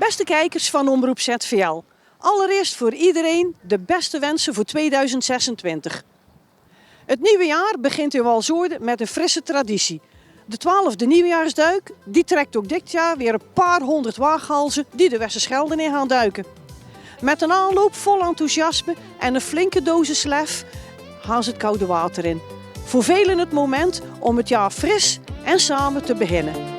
Beste kijkers van Omroep ZVL. Allereerst voor iedereen de beste wensen voor 2026. Het nieuwe jaar begint in Walshoorde met een frisse traditie. De 12e nieuwjaarsduik die trekt ook dit jaar weer een paar honderd waaghalzen die de Westerschelde in gaan duiken. Met een aanloop vol enthousiasme en een flinke dosis lef gaan ze het koude water in. Voor velen het moment om het jaar fris en samen te beginnen.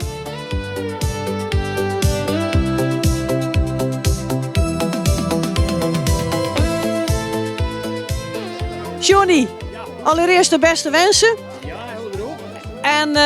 Johnny, allereerst de beste wensen. En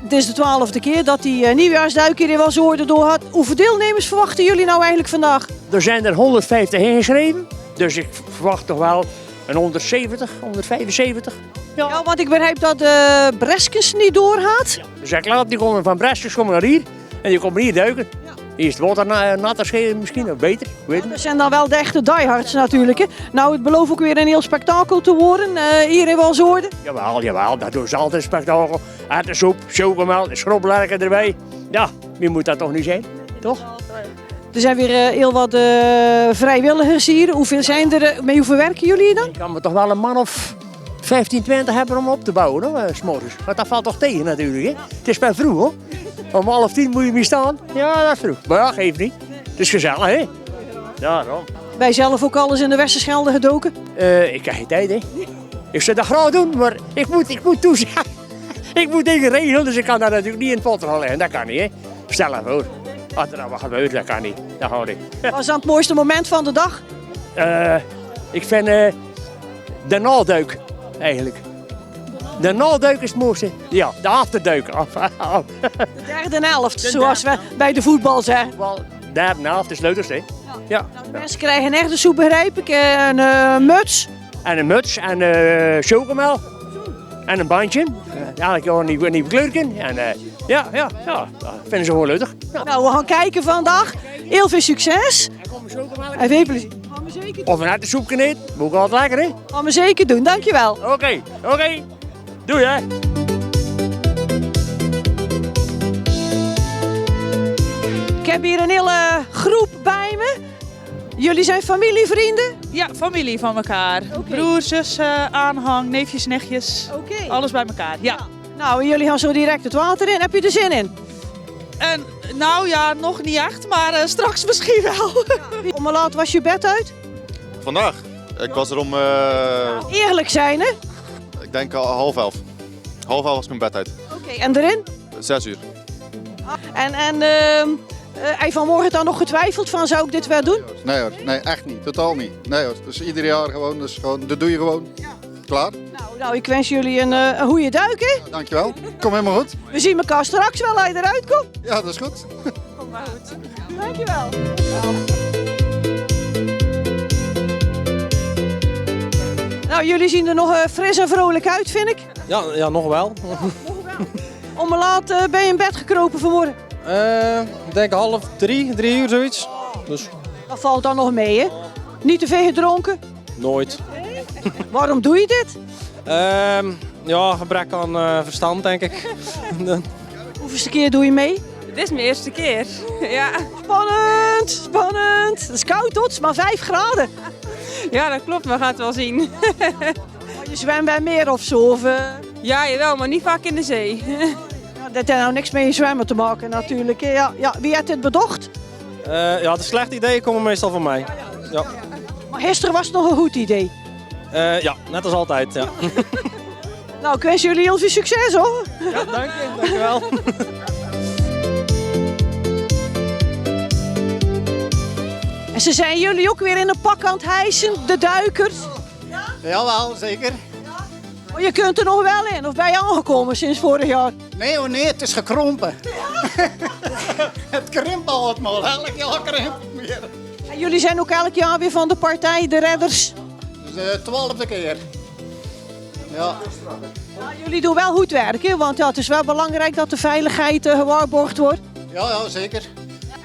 het is de 12e keer dat die nieuwjaarsduik hier in Walshoorde doorgaat. Hoeveel deelnemers verwachten jullie nou eigenlijk vandaag? Er zijn er 150 ingeschreven, dus ik verwacht toch wel een 170, 175. Ja, want ik begrijp dat de Breskens niet doorgaat. Dus ik laat die komen van Breskens komen naar hier en die komen hier duiken. Hier is het water nat als misschien, of beter. Dat zijn dan wel de echte diehards natuurlijk. Hè? Nou, het belooft ook weer een heel spektakel te worden hier in Walshoorde. Jawel, dat doen ze altijd een spektakel. Erwtensoep, chocomel, schrobbelerken erbij. Ja, wie moet dat toch niet zijn, toch? Er zijn weer heel wat vrijwilligers hier. Hoeveel zijn er? Met hoeveel werken jullie dan? Ik kan me toch wel een man of 15, 20 hebben om op te bouwen, hoor, 's morgens. Want dat valt toch tegen natuurlijk, hè? Het is bij vroeg, hoor. Om 9:30 moet je mee staan. Ja, dat is vroeg. Maar ja, geeft niet. Het is gezellig, hè? Ja, daarom. Wij zelf ook alles in de Westerschelde gedoken? Ik heb geen tijd, hè. Ik zou dat graag doen, maar ik moet toezien. Ik moet dingen regelen, dus ik kan dat natuurlijk niet in het pot gaan leggen. Dat kan niet, hè. Stel je voor. Wat er nou wat gebeurt, dat kan niet. Dat gaat niet. Was dat het mooiste moment van de dag? Ik vind de naduik, eigenlijk. De naduik is het mooiste. Ja, de afterduik. De derde helft, zoals we bij de voetbal zeggen. Wel, de derde helft is het leukste, hè. Ja. Nou, de mensen krijgen een echte soep, begrijp ik. Een muts. En een muts en chocomel. En een bandje. Eigenlijk ook een nieuw kleurtje. En ja, dat vinden ze gewoon leuk. Ja. Nou, we gaan kijken vandag. Heel veel succes. En veel plezier. Of een erwtensoepje niet. Moet ik altijd lekker, hè? Gaan we zeker doen, dankjewel. Oké. Doei, hè. Ik heb hier een hele groep bij me. Jullie zijn familie, vrienden? Ja, familie van elkaar. Broers, zussen, aanhang, neefjes, nichtjes. Alles bij elkaar, ja. Nou, jullie gaan zo direct het water in. Heb je er zin in? En, nou ja, nog niet echt, maar straks misschien wel. Om hoe laat was je bed uit? Vandaag? Ik was er om, Eerlijk zijn, hè? ik denk al 10:30. 10:30 was ik mijn bed uit. Oké, en erin? 6 uur. En heb je vanmorgen dan nog getwijfeld van, zou ik dit wel doen? Nee hoor, nee, echt niet. Totaal niet. Nee hoor, dus ieder jaar gewoon, dus gewoon, dat doe je gewoon. Klaar? Nou, ik wens jullie een goede duik, hè? Ja, dankjewel. Kom helemaal goed. We zien elkaar straks wel als je eruit komt. Ja, dat is goed. Kom maar goed. Dankjewel. Nou, jullie zien er nog fris en vrolijk uit, vind ik. Ja, nog wel. Om hoe laat ben je in bed gekropen vanmorgen? Ik denk 2:30, 3 uur zoiets. Dus Dat valt dan nog mee, hè? Niet te veel gedronken? nooit. Waarom doe je dit? Ja, gebrek aan verstand denk ik. Hoeveelste keer doe je mee? Dit is mijn eerste keer, ja. Spannend. Het is koud, tot. Het is maar 5 graden. Ja, dat klopt, we gaan het wel zien. Je zwemt bij meer of zo? Of, Ja, jawel, maar niet vaak in de zee. Ja, dat heeft nou niks met je zwemmen te maken natuurlijk. Ja, wie heeft dit bedacht? Ja, de slechte ideeën komen meestal van mij. Ja, Maar gisteren was het nog een goed idee. ja net als altijd. Ja. Nou, ik wens jullie heel veel succes, hoor. Ja, dankjewel. En ze zijn jullie ook weer in een pak aan het hijsen, de duikers. Jawel, zeker. Oh, je kunt er nog wel in, of ben je aangekomen sinds vorig jaar? Nee, oh nee, het is gekrompen. Het krimpt altijd maar, elk jaar krimpt het meer. En jullie zijn ook elk jaar weer van de partij, de redders. Dus de 12e keer. Ja. Ja, jullie doen wel goed werk, hè? Want ja, het is wel belangrijk dat de veiligheid gewaarborgd wordt. Ja, zeker.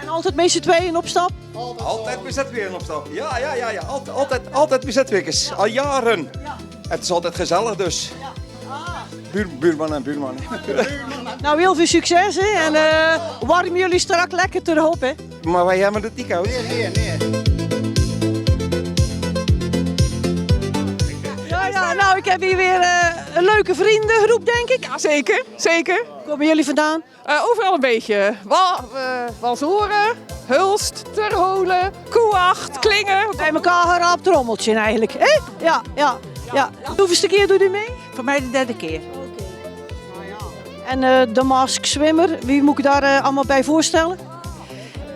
En altijd met z'n tweeën op stap. Altijd bezetweken op stap. Ja. Altijd bezetwekens. Al jaren. Het is altijd gezellig dus. buurman en buurman. Nou, heel veel succes hè? En warm jullie straks lekker terug op. Hè? Maar wij hebben het niet koud. Ja, nou, ik heb hier weer een leuke vriendengroep, denk ik. Ja, zeker, zeker. Komen jullie vandaan? Overal een beetje. Walshoren, Hulst, Terholen, Koeacht, Klingen. Bij elkaar geraapt trommeltje eigenlijk. Hè? Ja. Hoeveelste keer doet u mee? Voor mij de derde keer. En de Mask Swimmer, wie moet ik daar allemaal bij voorstellen?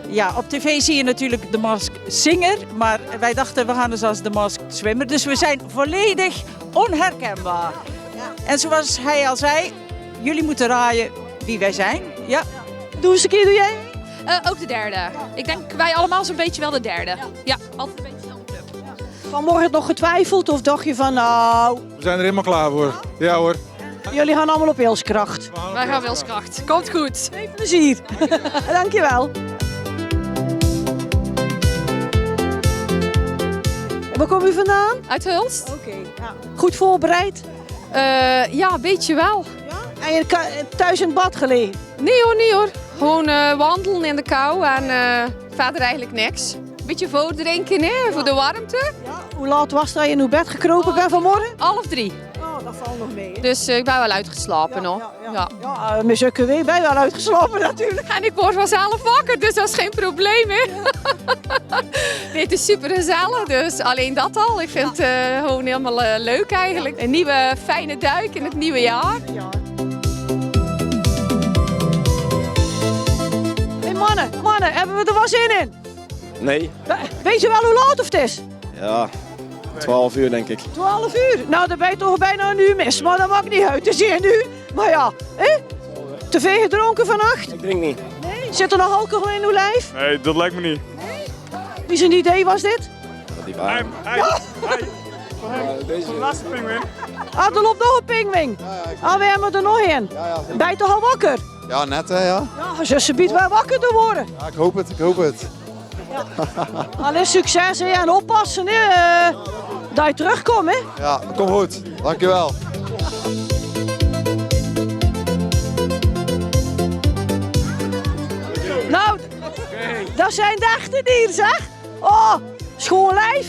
Ja, op tv zie je natuurlijk de Mask Singer, maar wij dachten we gaan dus als de Mask Swimmer. Dus we zijn volledig onherkenbaar. En zoals hij al zei, jullie moeten raaien wie wij zijn. Ja. Hoeveelste keer doe jij? Ook de derde. Ik denk wij allemaal zo'n beetje wel de derde. Ja, altijd een beetje dezelfde club. Vanmorgen nog getwijfeld of dacht je van nou, We zijn er helemaal klaar voor. Ja hoor. jullie gaan allemaal op wilskracht. Wij gaan wilskracht. Komt goed. Veel plezier. Dankjewel. Waar kom u vandaan? Uit Hulst? Goed voorbereid? Ja, een beetje wel. En je thuis in het bad gelegen? Nee hoor. Gewoon wandelen in de kou en verder eigenlijk niks. Een beetje voor drinken hè, voor de warmte. Hoe laat was dat je in uw bed gekropen bent vanmorgen? 2:30. Oh, dat valt nog mee. Dus ik ben wel uitgeslapen nog. Ja. Ja, met zulke weer ben je wel uitgeslapen natuurlijk. En ik word vanzelf wakker, dus dat is geen probleem hè. Nee, het is super gezellig, dus alleen dat al. Ik vind het gewoon helemaal leuk eigenlijk. Een nieuwe fijne duik in het nieuwe jaar. Hey mannen, hebben we er wel zin in? Nee. Weet je wel hoe laat of het is? Ja, 12 uur denk ik. 12 uur. Nou, dan ben je toch bijna een uur mis. Maar dat maakt niet uit. Het is 1 uur. Maar ja, hè? Te veel gedronken vannacht? Ik drink niet. Nee. Zit er nog alcohol in uw lijf? Nee, dat lijkt me niet. Wie zijn idee was dit? Dat die waar. De laatste pinguïn. Ah, er loopt nog een pinguïn. Ah, we hebben er nog één. Ben je toch al wakker? Ja, net hè, ja. Ja, zussen biedt wel wakker te worden. Ja, ik hoop het. Allee, succes hè, en oppassen hè, dat je terugkomt hè. Ja, kom goed. Dankjewel. Nou, dat zijn de echte dieren zeg. Oh, schoon lijf.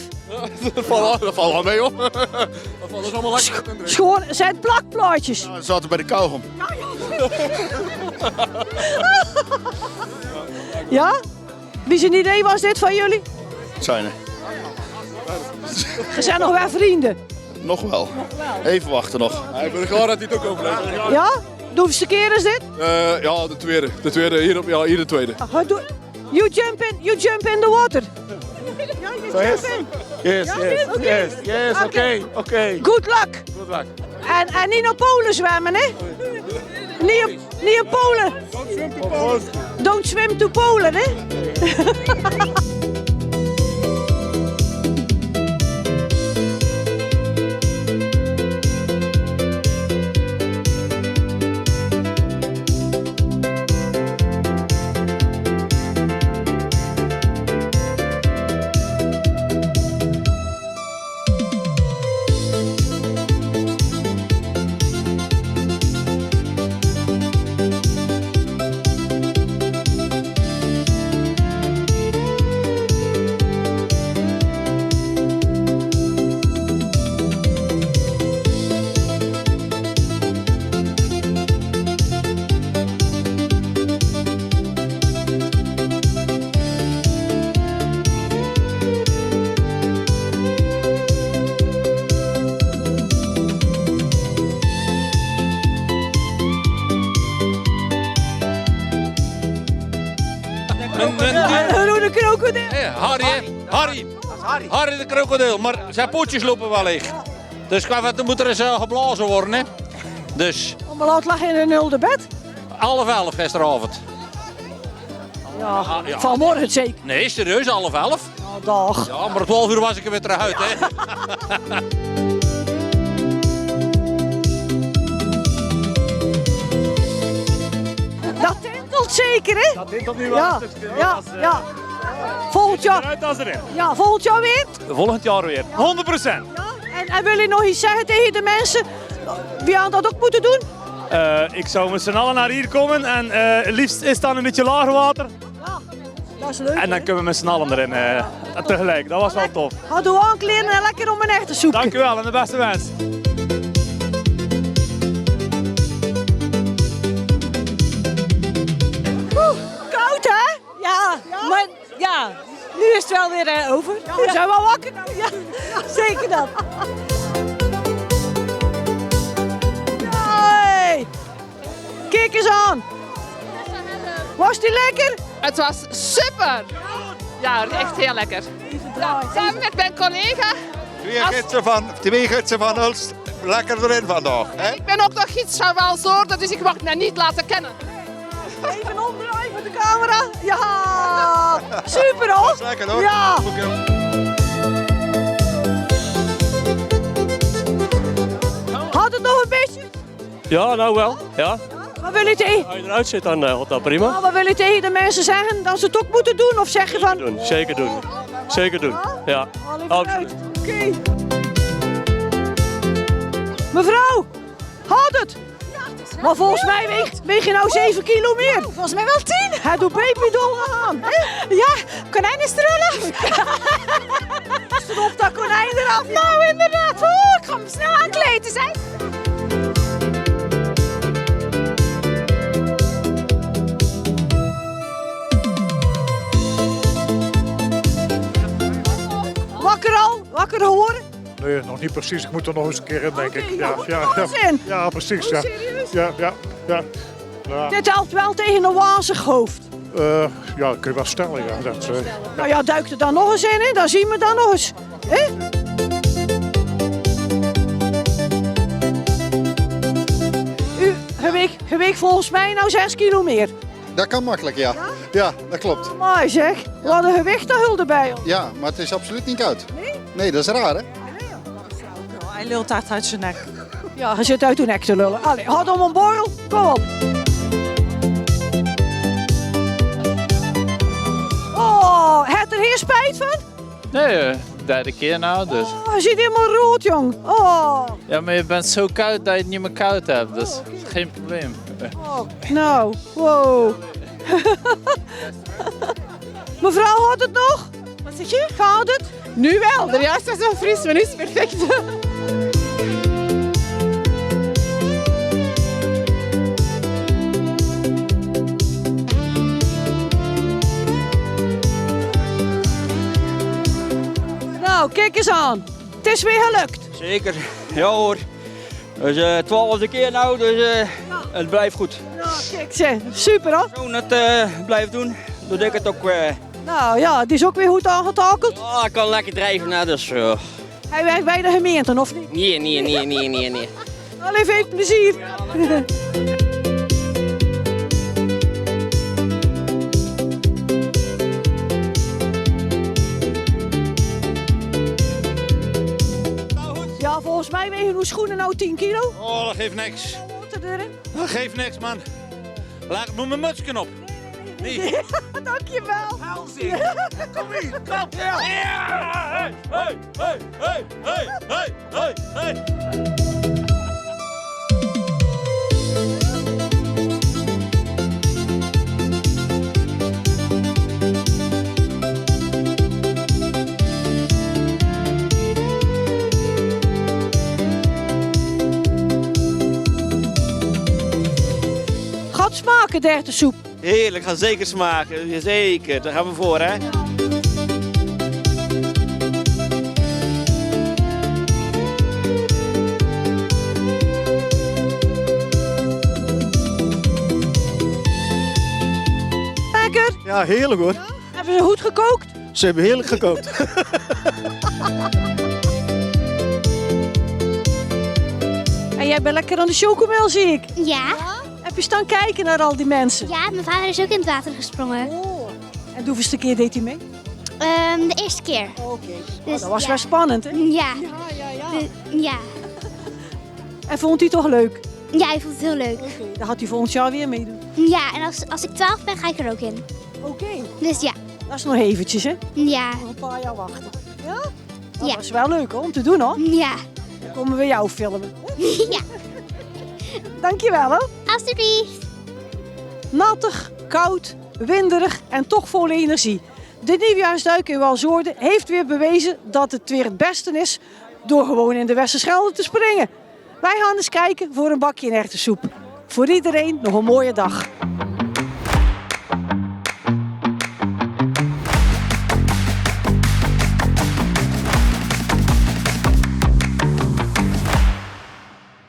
Dat valt wel mee hoor. Dat valt dus allemaal lekker. Schoon, zijn het plakplaatjes. We zaten bij de kauwgom. Ja? Wie zijn idee was dit van jullie? Zijn er. Ze zijn nog wel vrienden. Nog wel. Even wachten nog. Ik ben klaar dat hij het ook overleeft. Ja? De hoeveelste keer is dit? Ja, de tweede. De tweede, hier de tweede. You jump in the water. Ja, you jump in. Yes, oké. Good luck. Good luck. En niet naar Polen zwemmen, hè? Niet op Polen. Don't swim to Polen, hè? Een krokodil. Harry de krokodil, maar zijn pootjes lopen wel leeg. Dus dan moet er eens geblazen worden. Hè. Dus, Hoe laat lag je in een nulde bed? 11:30 gisteravond. Ja, vanmorgen zeker. Nee, serieus, 11:30. Oh, dag. Ja, maar 12 uur was ik er weer terug uit. Hè. Dat tintelt zeker, hè? Dat dit opnieuw Ja, ja. Volgend jaar. Eruit als erin. Ja, volgend jaar weer. Volgend jaar weer. 100%. En wil je nog iets zeggen tegen de mensen Wie had dat ook moeten doen? Ik zou met z'n allen naar hier komen en het liefst is dan een beetje lager water. Dat is leuk. En dan kunnen we met z'n allen erin tegelijk. Dat was wel tof. Had u aankleden en lekker om een echte soep. Dank u wel en de beste wens. Koud, hè? Ja, maar ja, nu is het wel weer over. We zijn wel wakker. Ja, zeker dat. Hey. Kijk eens aan. Was die lekker? Het was super. Ja, echt heel lekker. Ja, samen met mijn collega. Twee gidsen van Hulst. Lekker erin vandaag. Hè? Ik ben ook nog gids van Walshoorde, dus ik mag me niet laten kennen. Even omdraaien voor de camera. Ja, super hoor. Dat is lekker hoor. Ja. Had het nog een beetje? Ja, nou wel. Ja. Wat wil je tegen? Als je eruit zit, dan wordt dat prima. Nou, wat wil je tegen de mensen zeggen? Dat ze het ook moeten doen? Of zeg je van... Zeker doen. Zeker doen. Ja. Absoluut. Oké. Mevrouw, had het? Maar volgens mij weeg je nou 7 kilo meer. Volgens mij wel 10. Hij doet babydol aan. Ja, konijn is er al af. Stop dat konijn eraf. Nou, inderdaad. Oeh, ik ga hem snel aankleden, zeg. Wakker al? Wakker horen? Nee, nog niet precies. Ik moet er nog eens een keer in, denk ik. Zin. Ja, precies. Ja. Ja. Dit helpt wel tegen een wazig hoofd. Ja, dat kun je wel stellen, ja. Dat, Nou ja, duik er dan nog eens in, hè? Dan zien we dan nog eens. Hè? U weegt volgens mij nou 6 kilo meer. Dat kan makkelijk, ja. Ja, dat klopt. Mooi zeg. Wat een gewicht daar hulde bij. Ja, maar het is absoluut niet koud. Nee, dat is raar hè. Hij lult hard uit zijn nek. Ja, hij zit uit uw nek te lullen. Allee, had om een borrel. Kom op. Oh, heb er hier spijt van? Nee, derde keer nou dus. Oh, hij zit helemaal rood, jong. Oh. Ja, maar je bent zo koud dat je het niet meer koud hebt, dus geen probleem. Nou, wow. Mevrouw, had het nog? Wat zeg je? Gaat het? Nu wel. De juiste is wel fris, maar nu is het perfect. Nou, kijk eens aan. Het is weer gelukt. Zeker. Ja hoor. Dus 12e keer nou, dus het blijft goed. Nou, kijk, zeg. Super hoor. Zo het blijft doen, dan denk ik het ook. Nou ja, het is ook weer goed aangetakeld. Ah, ik kan lekker drijven, nou, dus. Hij werkt bij de gemeente, of niet? Nee. Allee, veel plezier. Ja, volgens mij wegen uw schoenen nou 10 kilo. Oh, dat geeft niks. Wat er erin? Dat geeft niks, man. Doe mijn mutsje op. Nee. Dankjewel. Kom hier, kom. Ja. Hey. Gaat smaken, derde soep. Heerlijk, gaat zeker smaken. Zeker, daar gaan we voor, hè. Lekker. Ja, heerlijk hoor. Hebben ze goed gekookt? Ze hebben heerlijk gekookt. En jij bent lekker aan de chocomel, zie ik. Ja. Heb je staan kijken naar al die mensen? Ja, mijn vader is ook in het water gesprongen. Oh. En hoeveelste keer deed hij mee? De eerste keer. Oké. Dus, Dat was ja. wel spannend, hè? Ja. Ja. En vond hij toch leuk? Ja, hij vond het heel leuk. Dan gaat hij volgend jaar weer meedoen. Ja, en als ik 12 ben, ga ik er ook in. Oké. Dus ja. Dat is nog eventjes, hè? Ja. Nog een paar jaar wachten. Ja? Ja. Dat is wel leuk hoor, om te doen hoor. Ja. Dan komen we jou filmen. Ja. Dankjewel hè. Alsjeblieft. Nattig, koud, winderig en toch vol energie. De nieuwjaarsduik in Welzoorde heeft weer bewezen dat het weer het beste is door gewoon in de Westerschelde te springen. Wij gaan eens kijken voor een bakje erwtensoep. Voor iedereen nog een mooie dag.